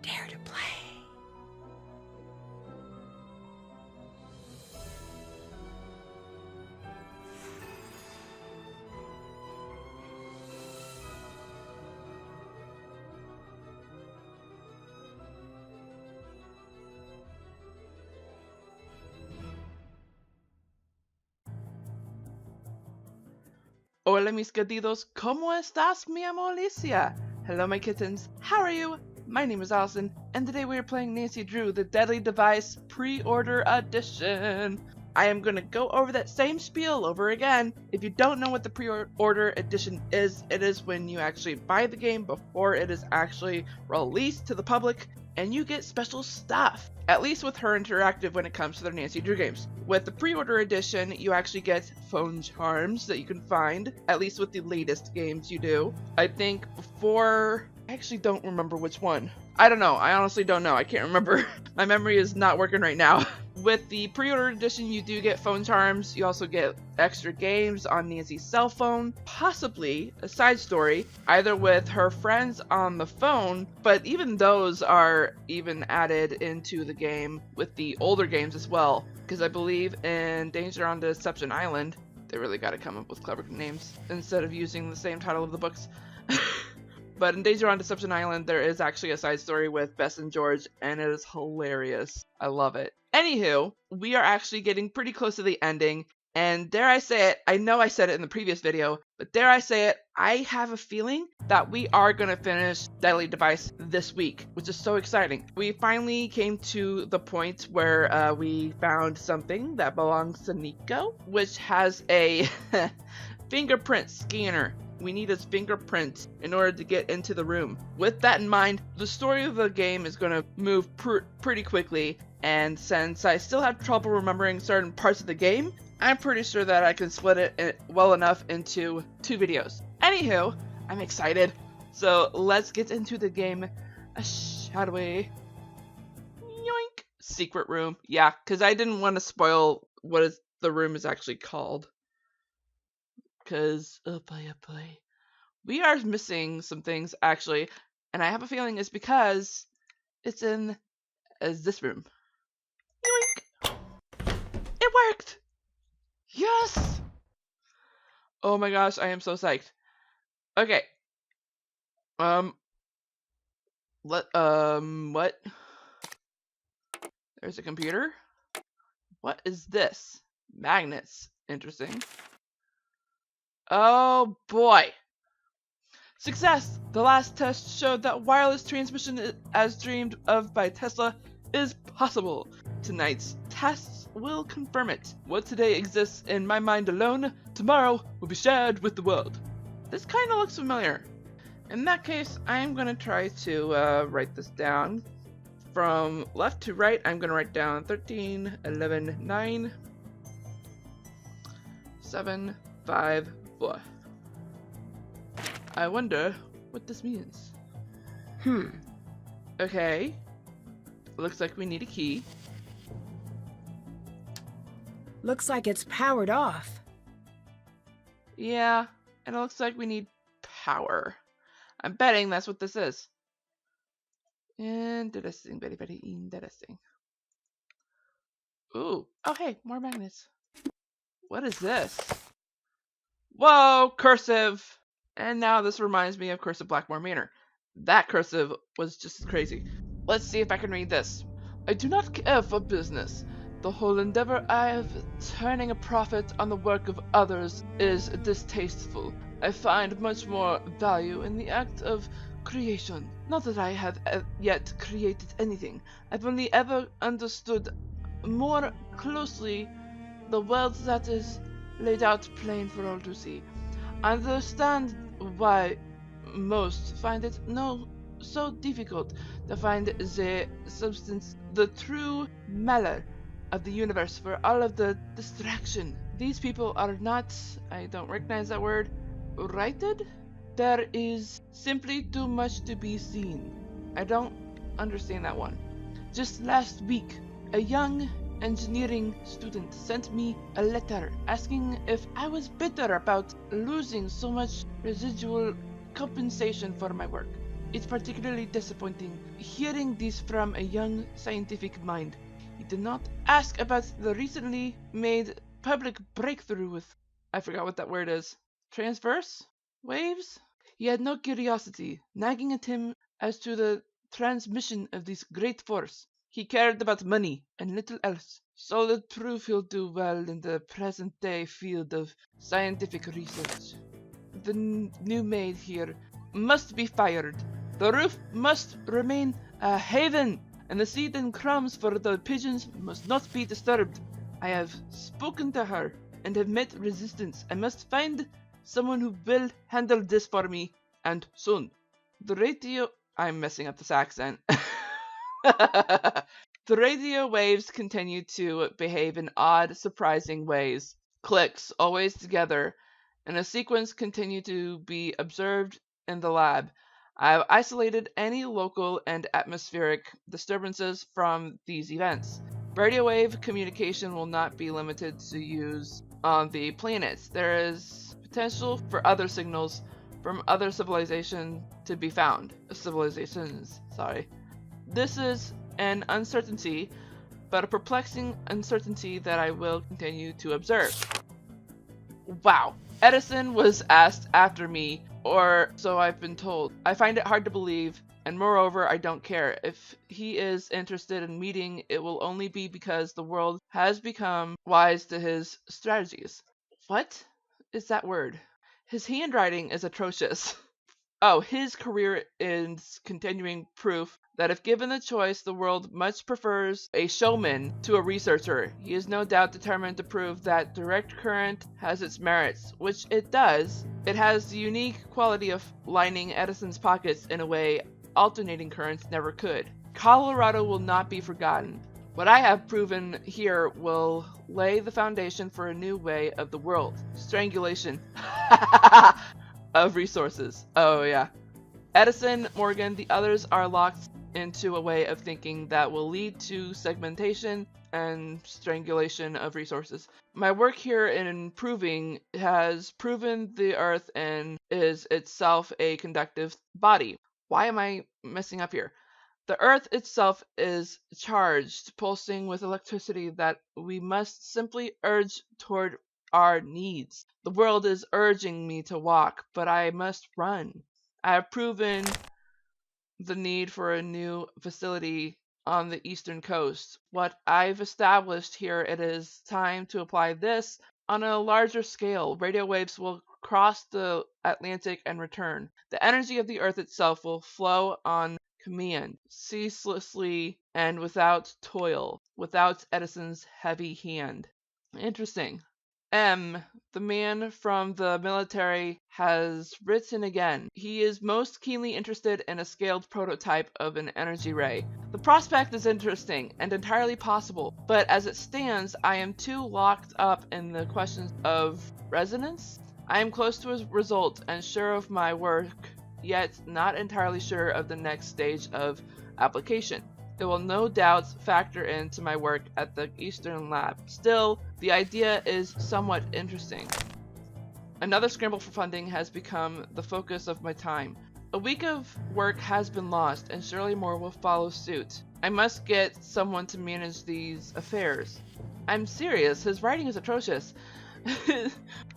Dare to play. Hola mis gatitos, ¿cómo estás, mi amor Alicia? Hello my kittens, how are you? My name is Allison, and today we are playing Nancy Drew, the Deadly Device Pre-Order Edition. I am going to go over that same spiel over again. If you don't know what the Pre-Order Edition is, it is when you actually buy the game before it is actually released to the public, and you get special stuff. At least with Her Interactive when it comes to their Nancy Drew games. With the pre-order edition, you actually get phone charms that you can find, at least with the latest games you do. I think before, I actually don't remember which one. I don't know, I honestly don't know, I can't remember. My memory is not working right now. With the pre-order edition, you do get phone charms, you also get extra games on Nancy's cell phone, possibly a side story, either with her friends on the phone, but even those are even added into the game with the older games as well, because I believe in Danger on Deception Island, they really got to come up with clever names instead of using the same title of the books. But in Danger on Deception Island, there is actually a side story with Bess and George, and it is hilarious. I love it. Anywho, we are actually getting pretty close to the ending, and dare I say it, I know I said it in the previous video, but dare I say it, I have a feeling that we are going to finish Deadly Device this week, which is so exciting. We finally came to the point where we found something that belongs to Nico, which has a fingerprint scanner. We need his fingerprint in order to get into the room. With that in mind, the story of the game is going to move pretty quickly, and since I still have trouble remembering certain parts of the game, I'm pretty sure that I can split it well enough into 2 videos. Anywho, I'm excited. So let's get into the game, shall we? Yoink! Secret room. Yeah, because I didn't want to spoil what the room is actually called. Because, oh boy, we are missing some things actually, and I have a feeling it's because it's in this room. Yoink! It worked! Yes! Oh my gosh, I am so psyched. Okay. What? There's a computer. What is this? Magnets. Interesting. Oh boy! Success! The last test showed that wireless transmission, as dreamed of by Tesla, is possible. Tonight's tests will confirm it. What today exists in my mind alone, tomorrow will be shared with the world. This kind of looks familiar. In that case, I'm going to try to write this down. From left to right, I'm going to write down 13, 11, 9, 7, 5, 4. I wonder what this means. Okay. Looks like we need a key. Looks like it's powered off. Yeah, and it looks like we need power. I'm betting that's what this is. Interesting, very, very interesting. Ooh, oh hey, more magnets. What is this? Whoa, cursive! And now this reminds me of Cursive Blackmore Manor. That cursive was just crazy. Let's see if I can read this. I do not care for business. The whole endeavor of turning a profit on the work of others is distasteful. I find much more value in the act of creation. Not that I have yet created anything. I've only ever understood more closely the world that is laid out plain for all to see. I understand why most find it so difficult to find the substance, the true mallet of the universe for all of the distraction. These people are not, I don't recognize that word, righted? There is simply too much to be seen. I don't understand that one. Just last week, a young engineering student sent me a letter asking if I was bitter about losing so much residual compensation for my work. It's particularly disappointing hearing this from a young scientific mind. He did not ask about the recently made public breakthrough with, I forgot what that word is, transverse waves? He had no curiosity nagging at him as to the transmission of this great force. He cared about money and little else. Solid proof he'll do well in the present day field of scientific research. The new maid here must be fired. The roof must remain a haven, and the seed and crumbs for the pigeons must not be disturbed. I have spoken to her and have met resistance. I must find someone who will handle this for me, and soon. The radio... I'm messing up this accent. The radio waves continue to behave in odd, surprising ways. Clicks, always together, and a sequence continue to be observed in the lab. I've isolated any local and atmospheric disturbances from these events. Radio wave communication will not be limited to use on the planets. There is potential for other signals from other civilizations to be found. This is an uncertainty, but a perplexing uncertainty that I will continue to observe. Wow. Edison was asked after me, or so I've been told. I find it hard to believe, and moreover, I don't care. If he is interested in meeting, it will only be because the world has become wise to his strategies. What is that word? His handwriting is atrocious. Oh, his career is continuing proof that if given the choice, the world much prefers a showman to a researcher. He is no doubt determined to prove that direct current has its merits, which it does. It has the unique quality of lining Edison's pockets in a way alternating currents never could. Colorado will not be forgotten. What I have proven here will lay the foundation for a new way of the world. Strangulation. Of resources. Oh yeah. Edison, Morgan, the others are locked into a way of thinking that will lead to segmentation and strangulation of resources. My work here in improving has proven the Earth and is itself a conductive body. Why am I messing up here? The Earth itself is charged, pulsing with electricity that we must simply urge toward our needs. The world is urging me to walk, but I must run. I have proven the need for a new facility on the eastern coast. What I've established here, it is time to apply this on a larger scale. Radio waves will cross the Atlantic and return. The energy of the Earth itself will flow on command, ceaselessly and without toil, without Edison's heavy hand. Interesting. M, the man from the military, has written again. He is most keenly interested in a scaled prototype of an energy ray. The prospect is interesting and entirely possible, but as it stands, I am too locked up in the questions of resonance. I am close to a result and sure of my work, yet not entirely sure of the next stage of application. It will no doubt factor into my work at the Eastern Lab. Still, the idea is somewhat interesting. Another scramble for funding has become the focus of my time. A week of work has been lost, and surely more will follow suit. I must get someone to manage these affairs. I'm serious, his writing is atrocious.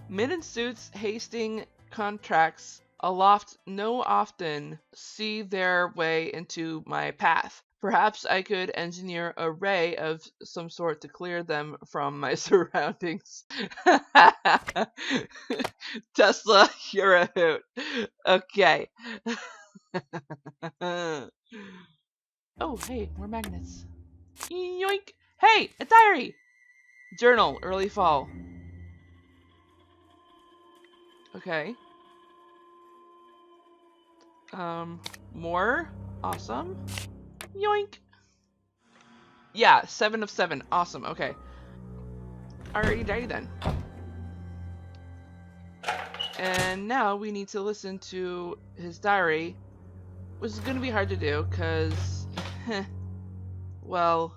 Men in suits hasting contracts aloft no often see their way into my path. Perhaps I could engineer a ray of some sort to clear them from my surroundings. Tesla, you're a hoot. Okay. Oh, hey, more magnets. Yoink! Hey, a diary! Journal, early fall. Okay. More? Awesome. Yoink! Yeah, 7 of 7. Awesome, okay. Alrighty then. And now we need to listen to his diary, which is going to be hard to do, because, well,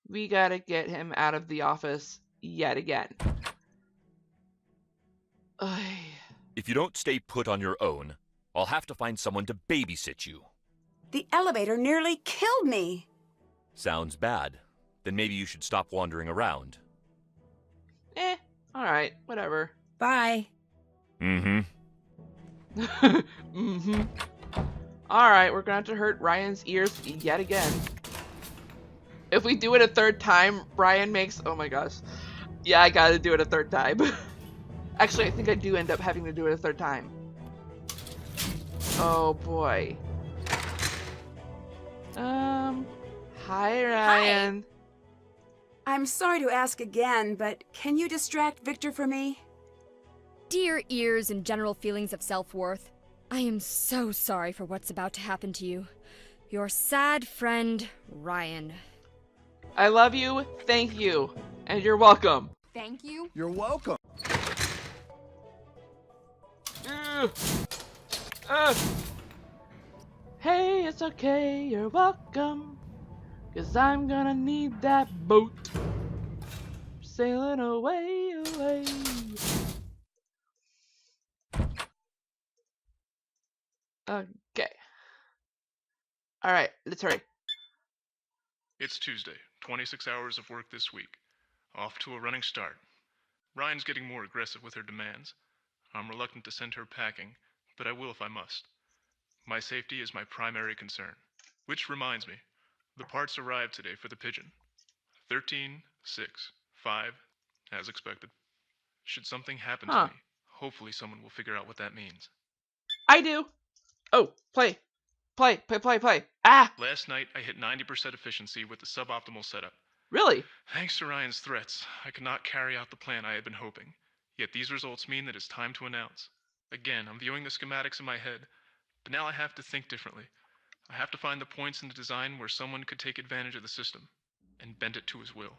we gotta get him out of the office yet again. If you don't stay put on your own, I'll have to find someone to babysit you. The elevator nearly killed me. Sounds bad. Then maybe you should stop wandering around. Alright, whatever. Bye. Mm-hmm. Mm-hmm. Alright, we're gonna have to hurt Ryan's ears yet again. If we do it a third time, Ryan makes... Oh my gosh. Yeah, I gotta do it a third time. Actually, I think I do end up having to do it a third time. Oh boy. Hi Ryan. I'm sorry to ask again, but can you distract Victor for me? Dear ears and general feelings of self-worth, I am so sorry for what's about to happen to you. Your sad friend, Ryan. I love you, thank you, and you're welcome. Thank you? You're welcome. Hey, it's okay, you're welcome. 'Cause I'm gonna need that boat. Sailing away, away. Okay. Alright, let's hurry. It's Tuesday, 26 hours of work this week. Off to a running start. Ryan's getting more aggressive with her demands. I'm reluctant to send her packing, but I will if I must. My safety is my primary concern. Which reminds me, the parts arrived today for the pigeon. 13, 6, 5, as expected. Should something happen to me, hopefully someone will figure out what that means. I do! Oh, play. Play, play, play, play. Ah! Last night, I hit 90% efficiency with the suboptimal setup. Really? Thanks to Ryan's threats, I could not carry out the plan I had been hoping. Yet these results mean that it's time to announce. Again, I'm viewing the schematics in my head, but now I have to think differently. I have to find the points in the design where someone could take advantage of the system, and bend it to his will.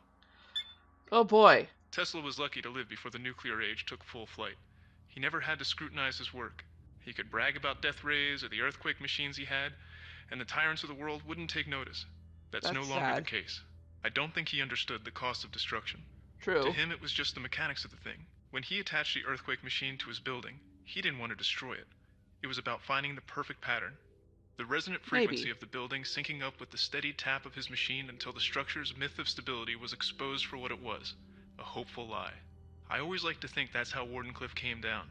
Oh boy. Tesla was lucky to live before the nuclear age took full flight. He never had to scrutinize his work. He could brag about death rays or the earthquake machines he had, and the tyrants of the world wouldn't take notice. That's no longer sad. the case. I don't think he understood the cost of destruction. True. To him, it was just the mechanics of the thing. When he attached the earthquake machine to his building, he didn't want to destroy it. It was about finding the perfect pattern. The resonant frequency Maybe. of the building syncing up with the steady tap of his machine until the structure's myth of stability was exposed for what it was, a hopeful lie. I always like to think that's how Wardenclyffe came down.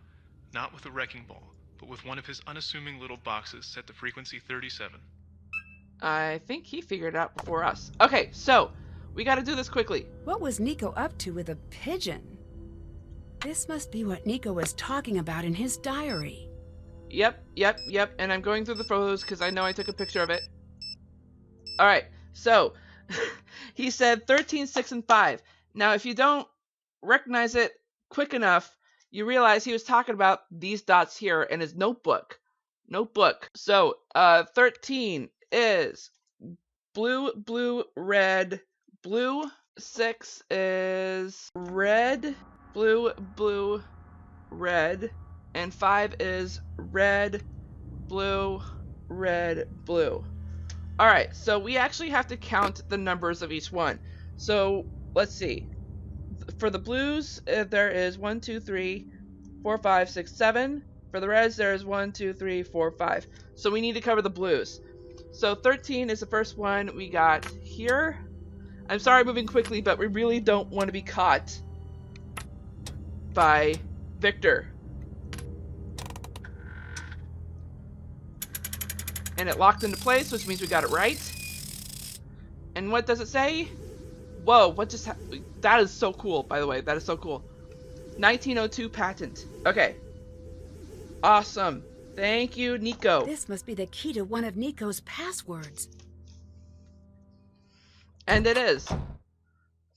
Not with a wrecking ball, but with one of his unassuming little boxes set to frequency 37. I think he figured it out before us. Okay, so, we gotta do this quickly. What was Nico up to with a pigeon? This must be what Nico was talking about in his diary. Yep, and I'm going through the photos because I know I took a picture of it. Alright, so, he said 13, 6, and 5. Now, if you don't recognize it quick enough, you realize he was talking about these dots here in his notebook. So, 13 is blue, blue, red, blue. 6 is red, blue, blue, red. And 5 is red, blue, red, blue. Alright, so we actually have to count the numbers of each one. So, let's see. For the blues, there is 1, 2, 3, 4, 5, 6, 7. For the reds, there is 1, 2, 3, 4, 5. So we need to cover the blues. So 13 is the first one we got here. I'm sorry I'm moving quickly, but we really don't want to be caught by Victor. And it locked into place, which means we got it right. And what does it say? Whoa, what just happened? That is so cool, by the way. That is so cool. 1902 patent. Okay. Awesome. Thank you, Nico. This must be the key to one of Nico's passwords. And it is.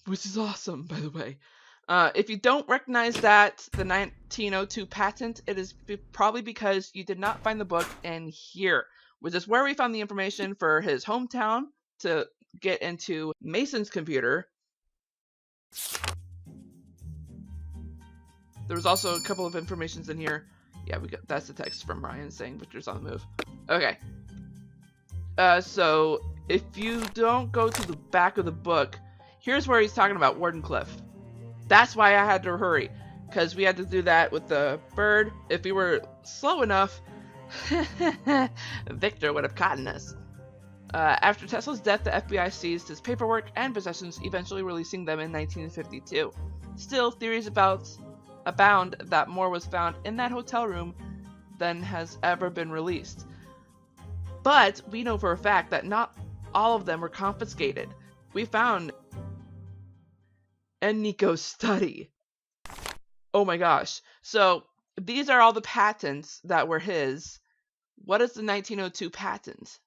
Which is awesome, by the way. If you don't recognize that, the 1902 patent, it is probably because you did not find the book in here, which is where we found the information for his hometown to get into Mason's computer. There was also a couple of informations in here. Yeah, that's the text from Ryan saying Victor's on the move. Okay. So if you don't go to the back of the book, here's where he's talking about Wardenclyffe. That's why I had to hurry, because we had to do that with the bird. If we were slow enough, Victor would have caught us. After Tesla's death, the FBI seized his paperwork and possessions, eventually releasing them in 1952. Still, theories abound that more was found in that hotel room than has ever been released. But we know for a fact that not all of them were confiscated. We found in Nico's study. Oh my gosh. So these are all the patents that were his. What is the 1902 patent?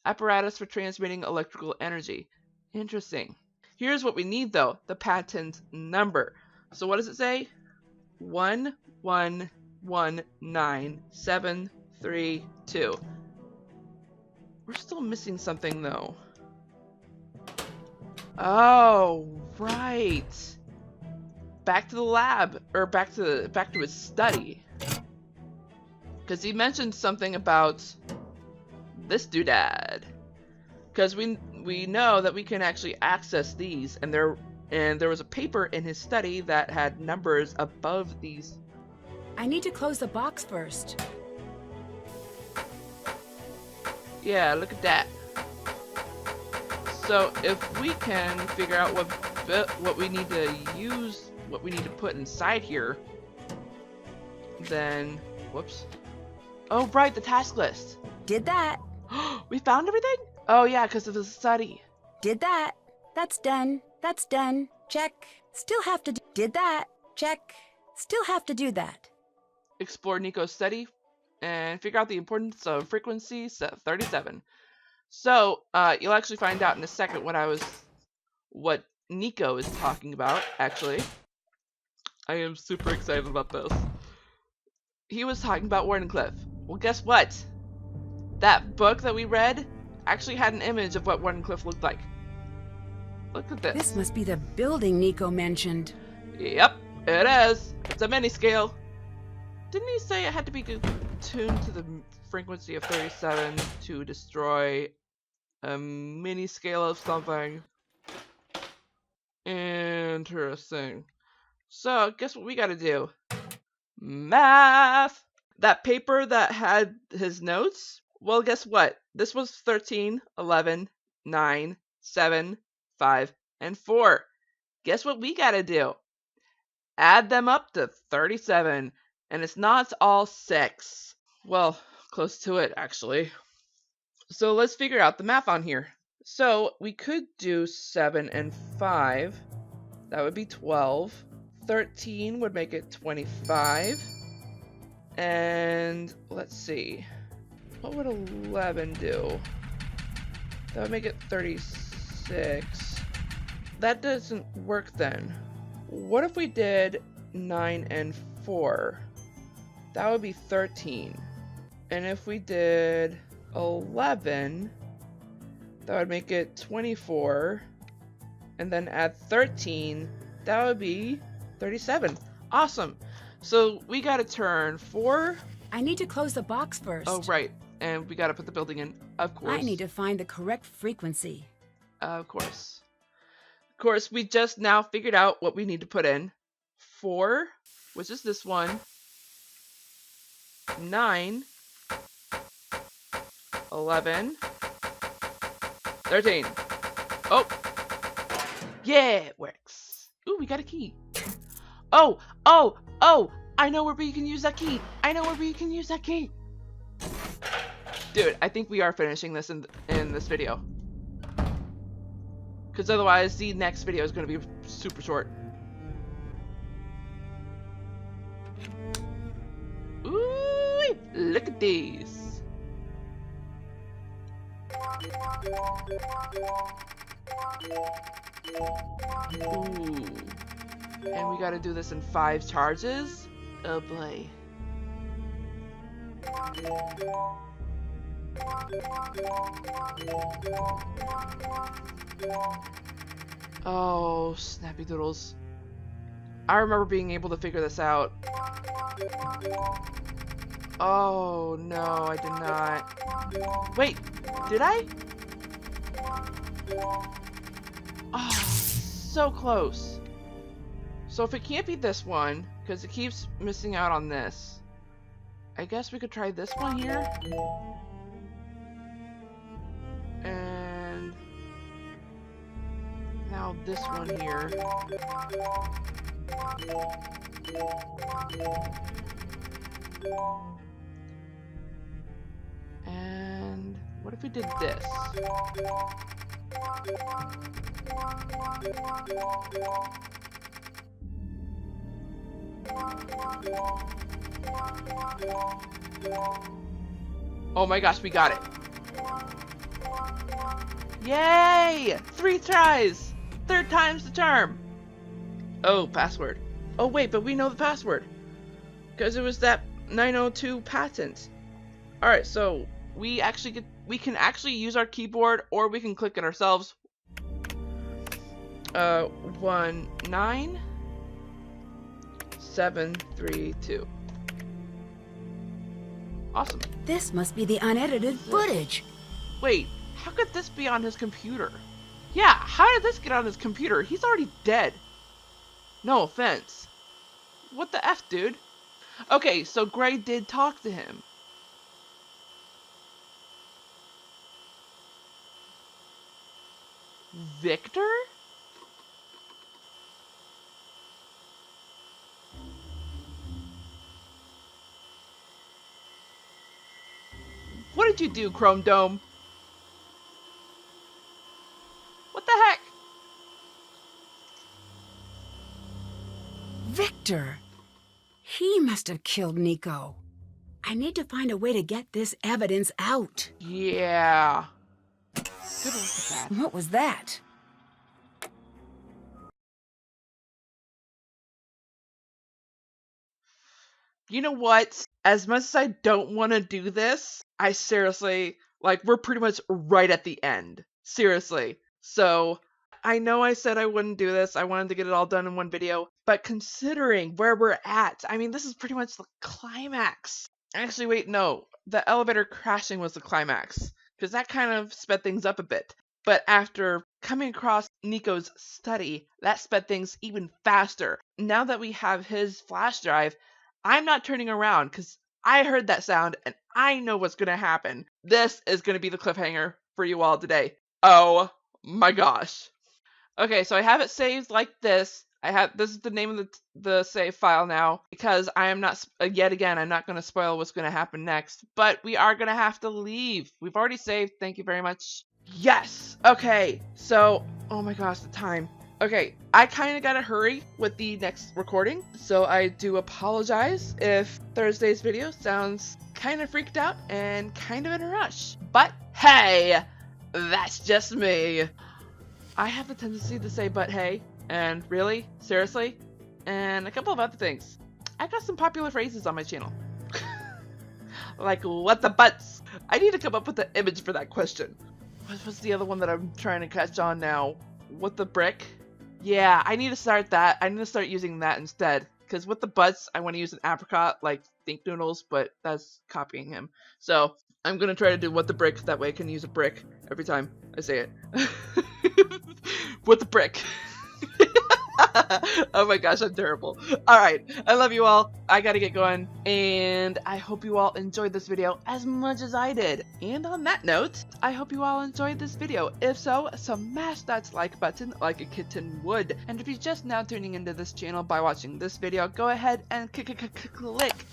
Apparatus for transmitting electrical energy. Interesting. Here's what we need though, the patent number. So what does it say? 1119732. We're still missing something though. Oh, right. Back to the lab, or back to his study. Because he mentioned something about this doodad. Because we know that we can actually access these, and there was a paper in his study that had numbers above these. I need to close the box first. Yeah, look at that. So if we can figure out what we need to use, what we need to put inside here, then whoops. Oh right, the task list. Did that. We found everything? Oh yeah, because of the study. Did that. That's done. That's done. Check. Still have to did that. Check. Still have to do that. Explore Nico's study and figure out the importance of frequency set 37. So, you'll actually find out in a second what Nico is talking about, actually. I am super excited about this. He was talking about Wardenclyffe. Well, guess what? That book that we read actually had an image of what Wardenclyffe looked like. Look at this. This must be the building Nico mentioned. Yep, it is. It's a mini scale. Didn't he say it had to be tuned to the frequency of 37 to destroy a mini scale of something? Interesting. So, guess what we gotta do? Math! That paper that had his notes? Well, guess what? This was 13, 11, 9, 7, 5, and 4. Guess what we gotta do? Add them up to 37. And it's not all 6. Well, close to it, actually. So let's figure out the math on here. So we could do 7 and 5. That would be 12. 13 would make it 25. And let's see. What would 11 do? That would make it 36. That doesn't work then. What if we did 9 and 4? That would be 13. And if we did 11, that would make it 24. And then add 13, that would be 37. Awesome. So we gotta turn 4. I need to close the box first. Oh, right. And we gotta put the building in, of course. I need to find the correct frequency. Of course. Of course, we just now figured out what we need to put in. 4, which is this one. 9, 11, 13. Oh! Yeah, it works. Ooh, we got a key. Oh! I know where we can use that key. Dude, I think we are finishing this in this video. Because otherwise, the next video is going to be super short. Ooh, look at these. Ooh. And we gotta do this in 5 charges? Oh boy. Oh, snappy doodles. I remember being able to figure this out. Oh, no, I did not. Wait, did I? Oh, so close. So if it can't be this one, because it keeps missing out on this, I guess we could try this one here. And now this one here. And what if we did this? Oh my gosh, we got it. Yay! 3 tries! 3rd time's the charm. Oh, password. Oh wait, but we know the password. Because it was that 902 patent. Alright, so we can actually use our keyboard, or we can click it ourselves. 19732. Awesome. This must be the unedited footage. Wait, how could this be on his computer? Yeah, how did this get on his computer? He's already dead. No offense. What the F, dude? Okay, so Gray did talk to him. Victor? What did you do, Chrome Dome? What the heck? Victor! He must have killed Nico. I need to find a way to get this evidence out. Yeah. Good look at that. What was that? You know what? As much as I don't want to do this, I seriously, like, we're pretty much right at the end. Seriously. So, I know I said I wouldn't do this. I wanted to get it all done in one video. But considering where we're at, I mean, this is pretty much the climax. Actually, wait, no. The elevator crashing was the climax. Because that kind of sped things up a bit. But after coming across Nico's study, that sped things even faster. Now that we have his flash drive, I'm not turning around because I heard that sound and I know what's going to happen. This is going to be the cliffhanger for you all today. Oh my gosh. Okay, so I have it saved like this. This is the name of the save file now because I am not, yet again, I'm not going to spoil what's going to happen next, but we are going to have to leave. We've already saved. Thank you very much. Yes. Okay. So, oh my gosh, the time. Okay, I kind of gotta hurry with the next recording, so I do apologize if Thursday's video sounds kind of freaked out and kind of in a rush. But hey, that's just me. I have the tendency to say but hey, and really, seriously, and a couple of other things. I got some popular phrases on my channel. Like, what the butts? I need to come up with an image for that question. What's the other one that I'm trying to catch on now? What the brick? Yeah, I need to start that. I need to start using that instead. Because with the butts, I want to use an apricot, like Think Noodles, but that's copying him. So, I'm going to try to do what the brick, that way I can use a brick every time I say it. What the brick? Oh my gosh, I'm terrible. Alright, I love you all. I gotta get going. And I hope you all enjoyed this video as much as I did. And on that note, I hope you all enjoyed this video. If so, smash that like button like a kitten would. And if you're just now tuning into this channel by watching this video, go ahead and click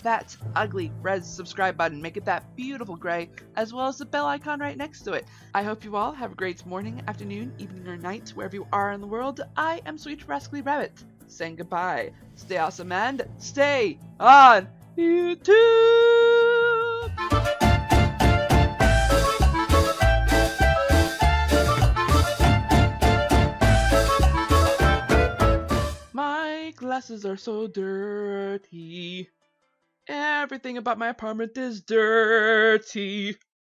that ugly red subscribe button. Make it that beautiful gray, as well as the bell icon right next to it. I hope you all have a great morning, afternoon, evening, or night, wherever you are in the world. I am Sweet Rascally Rabbit, saying goodbye. Stay awesome and stay on YouTube! My glasses are so dirty. Everything about my apartment is dirty.